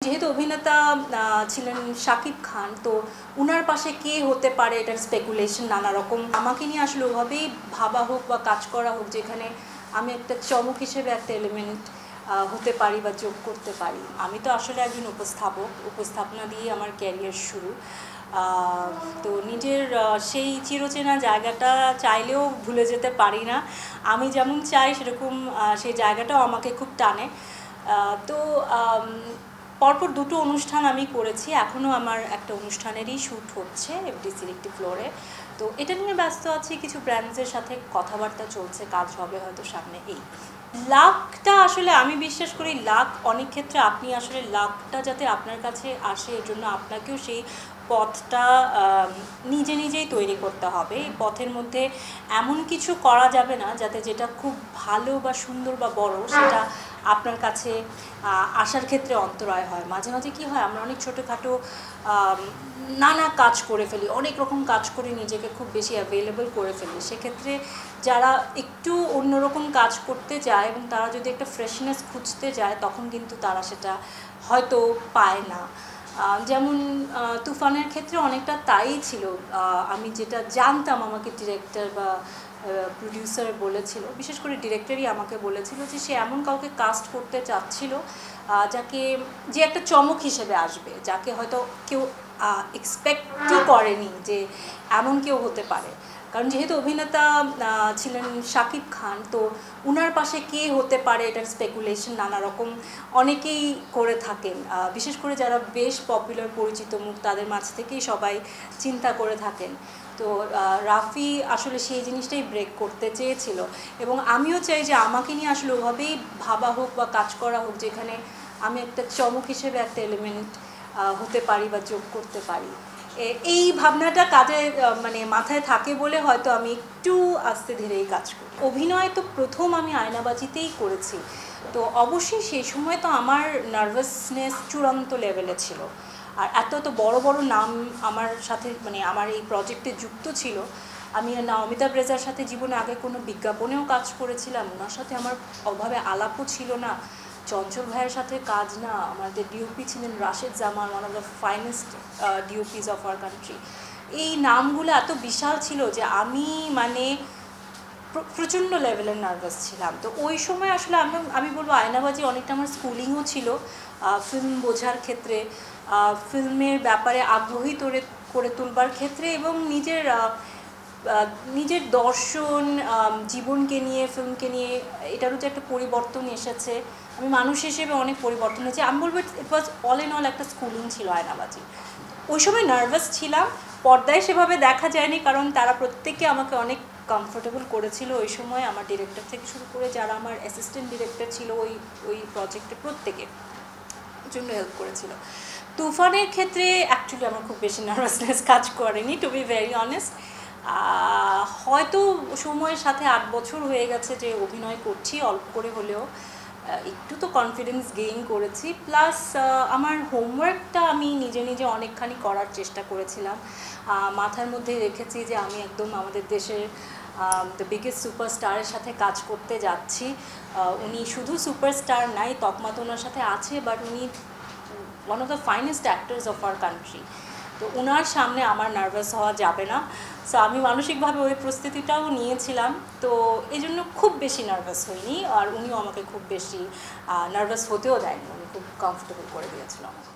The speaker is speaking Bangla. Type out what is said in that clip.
যেহেতু অভিনেতা ছিলেন শাকিব খান, তো উনার পাশে কে হতে পারে এটার স্পেকুলেশন নানা রকম। আমাকে নিয়ে আসলে ওভাবেই ভাবা হোক বা কাজ করা হোক যেখানে আমি একটা চমক হিসেবে একটা এলিমেন্ট হতে পারি বা যোগ করতে পারি। আমি তো আসলে একজন উপস্থাপনা দিয়ে আমার ক্যারিয়ার শুরু। তো নিজের সেই চিরচেনা জায়গাটা চাইলেও ভুলে যেতে পারি না। আমি যেমন চাই সেরকম সেই জায়গাটাও আমাকে খুব টানে। তো পরপর দুটো অনুষ্ঠান আমি করেছি, এখনও আমার একটা অনুষ্ঠানেরই শ্যুট হচ্ছে এফডিসির একটি ফ্লোরে। তো এটা নিয়ে ব্যস্ত আছি, কিছু ব্র্যান্ডসের সাথে কথাবার্তা চলছে, কাজ হবে হয়তো সামনে। এই লাকটা আসলে আমি বিশ্বাস করি লাক অনেক ক্ষেত্রে আপনি আসলে লাকটা যাতে আপনার কাছে আসে এর জন্য আপনাকেও সেই পথটা নিজেই তৈরি করতে হবে। এই পথের মধ্যে এমন কিছু করা যাবে না যাতে যেটা খুব ভালো বা সুন্দর বা বড় সেটা আপনার কাছে আসার ক্ষেত্রে অন্তরায় হয়। মাঝে মাঝে কী হয়, আমরা অনেক ছোটোখাটো নানা কাজ করে ফেলি, অনেক রকম কাজ করে নিজেকে খুব বেশি অ্যাভেলেবল করে ফেলি। সেক্ষেত্রে যারা একটু অন্যরকম কাজ করতে যায় এবং তারা যদি একটা ফ্রেশনেস খুঁজতে যায় তখন কিন্তু তারা সেটা হয়তো পায় না। যেমন তুফানের ক্ষেত্রে অনেকটা তাই ছিল। আমি যেটা জানতাম, আমাকে ডিরেক্টর বা প্রডিউসার বলেছিল, বিশেষ করে ডিরেক্টরই আমাকে বলেছিল যে সে এমন কাউকে কাস্ট করতে চাচ্ছিল যাকে যে একটা চমক হিসেবে আসবে, যাকে হয়তো কেউ এক্সপেক্টই করেনি যে এমন কেউ হতে পারে। কারণ যেহেতু অভিনেতা ছিলেন শাকিব খান, তো উনার পাশে কে হতে পারে এটার স্পেকুলেশন নানা রকম অনেকেই করে থাকেন। বিশেষ করে যারা বেশ পপুলার পরিচিত মুখ তাদের মাঝ থেকেই সবাই চিন্তা করে থাকেন। তো রাফি আসলে সেই জিনিসটাই ব্রেক করতে চেয়েছিল এবং আমিও চাই যে আমাকে নিয়ে আসলে ওভাবেই ভাবা হোক বা কাজ করা হোক যেখানে আমি একটা চমক হিসেবে একটা এলিমেন্ট হতে পারি বা যোগ করতে পারি। এই ভাবনাটা কাজে মানে মাথায় থাকে বলে হয়তো আমি একটু আস্তে ধীরেই কাজ করি। অভিনয় তো প্রথম আমি আয়নাবাজিতেই করেছি, তো অবশ্যই সেই সময় তো আমার নার্ভাসনেস চূড়ান্ত লেভেলে ছিল। আর এত বড় বড় নাম আমার সাথে মানে আমার এই প্রজেক্টে যুক্ত ছিল। আমি অমিতাভ রেজার সাথে জীবনে আগে কোনো বিজ্ঞাপনেও কাজ করেছিলাম, ওনার সাথে আমার অভাবে আলাপও ছিল না। চঞ্চল ভাইয়ের সাথে কাজ না, আমাদের ডিওপি ছিলেন Rashed Zaman, one of the finest DOPs of our country. এই নামগুলো এত বিশাল ছিল যে আমি মানে প্রচণ্ড লেভেলের নার্ভাস ছিলাম। তো ওই সময় আসলে আমি বলবো আয়নাবাজি অনেকটা আমার স্কুলিংও ছিল ফিল্ম বোঝার ক্ষেত্রে, ফিল্মের ব্যাপারে আগ্রহী করে তুলবার ক্ষেত্রে এবং নিজের দর্শন, জীবনকে নিয়ে, ফিল্মকে নিয়ে এটারও যে একটা পরিবর্তন এসেছে, আমি মানুষ হিসেবে অনেক পরিবর্তন হয়েছে। আমি বলবো ইট ওয়াজ অল ইন অল একটা স্কুলিং ছিল আয়নাবাজি। ওই সময় নার্ভাস ছিলাম, পর্দায় সেভাবে দেখা যায়নি কারণ তারা প্রত্যেকে আমাকে অনেক কমফোর্টেবল করেছিল ওই সময়। আমার ডিরেক্টর থেকে শুরু করে যারা আমার অ্যাসিস্ট্যান্ট ডিরেক্টর ছিল ওই প্রজেক্টে প্রত্যেকে জন্য হেল্প করেছিল। তুফানের ক্ষেত্রে অ্যাকচুয়ালি আমার খুব বেশি নার্ভাসনেস কাজ করেনি, টু বি ভেরি অনেস্ট। হয়তো সময়ের সাথে 8 বছর হয়ে গেছে যে অভিনয় করছি, অল্প করে হলেও একটু তো কনফিডেন্স গেইন করেছি। প্লাস আমার হোমওয়ার্কটা আমি নিজে অনেকখানি করার চেষ্টা করেছিলাম। মাথার মধ্যে রেখেছি যে আমি একদম আমাদের দেশের দ্য বিগেস্ট সুপারস্টারের সাথে কাজ করতে যাচ্ছি। উনি শুধু সুপারস্টার নাই, তকমা তো ওনার সাথে আছে, বাট উনি one of the finest actors of our country. তো ওনার সামনে আমার নার্ভাস হওয়া যাবে না। সো আমি মানসিকভাবে ওই প্রস্তুতিটাও নিয়েছিলাম, তো এই জন্য খুব বেশি নার্ভাস হইনি। আর উনিও আমাকে খুব বেশি নার্ভাস হতেও দেয়নি, উনি খুব কমফোর্টেবল করে দিয়েছিল আমাকে।